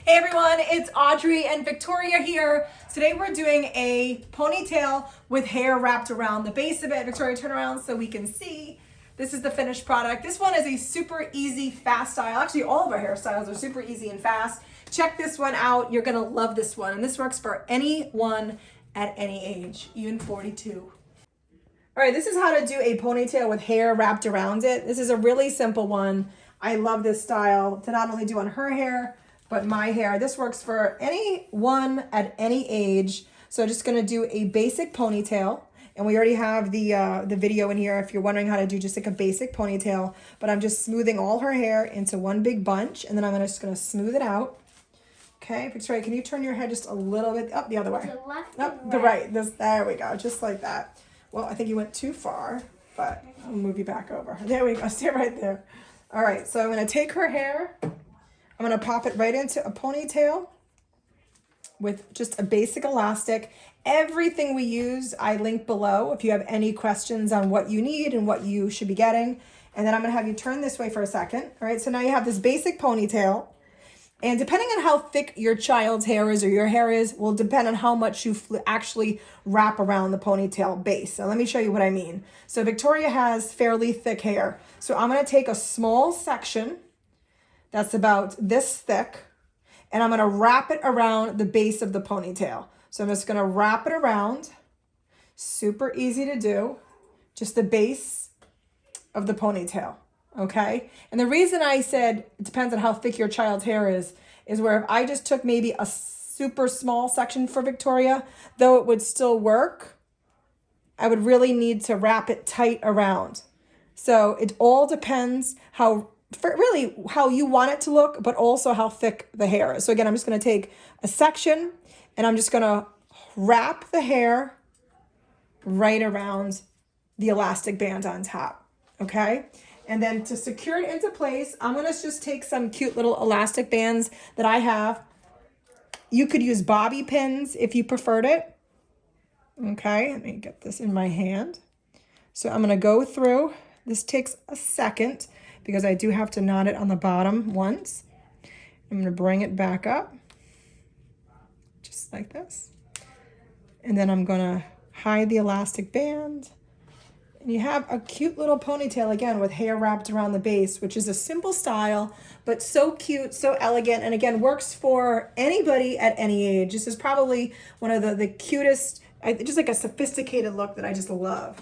Hey everyone, it's Audrey and Victoria here. Today we're doing a ponytail with hair wrapped around the base of it. Victoria, turn around so we can see. This is the finished product. This one is a super easy, fast style. Actually, all of our hairstyles are super easy and fast. Check this one out. You're gonna love this one. And this works for anyone at any age, even 42. All right, this is how to do a ponytail with hair wrapped around it. This is a really simple one. I love this style to not only do on her hair, but my hair. This works for anyone at any age. So just gonna do a basic ponytail. And we already have the video in here if you're wondering how to do just like a basic ponytail. But I'm just smoothing all her hair into one big bunch. And then I'm just gonna smooth it out. Okay, Victoria, can you turn your head just a little bit up the other way? The left Up and the right. right. There we go, just like that. Well, I think you went too far, but I'll move you back over. There we go, stay right there. All right, so I'm gonna take her hair. I'm gonna pop it right into a ponytail with just a basic elastic. Everything we use, I link below if you have any questions on what you need and what you should be getting. And then I'm gonna have you turn this way for a second. All right, so now you have this basic ponytail. And depending on how thick your child's hair is or your hair is, will depend on how much you actually wrap around the ponytail base. So let me show you what I mean. So Victoria has fairly thick hair. So I'm gonna take a small section that's about this thick, and I'm gonna wrap it around the base of the ponytail. So I'm just gonna wrap it around, super easy to do, just the base of the ponytail, okay? And the reason I said it depends on how thick your child's hair is where if I just took maybe a super small section for Victoria, though it would still work, I would really need to wrap it tight around. So it all depends really how you want it to look, but also how thick the hair is. So again, I'm just going to take a section and I'm just going to wrap the hair right around the elastic band on top. Okay. And then to secure it into place, I'm going to just take some cute little elastic bands that I have. You could use bobby pins if you preferred it. Okay. Let me get this in my hand. So I'm going to go through. This takes a second because I do have to knot it on the bottom once. I'm going to bring it back up, just like this. And then I'm going to hide the elastic band. And you have a cute little ponytail, again, with hair wrapped around the base, which is a simple style, but so cute, so elegant, and again, works for anybody at any age. This is probably one of the cutest, just like a sophisticated look that I just love.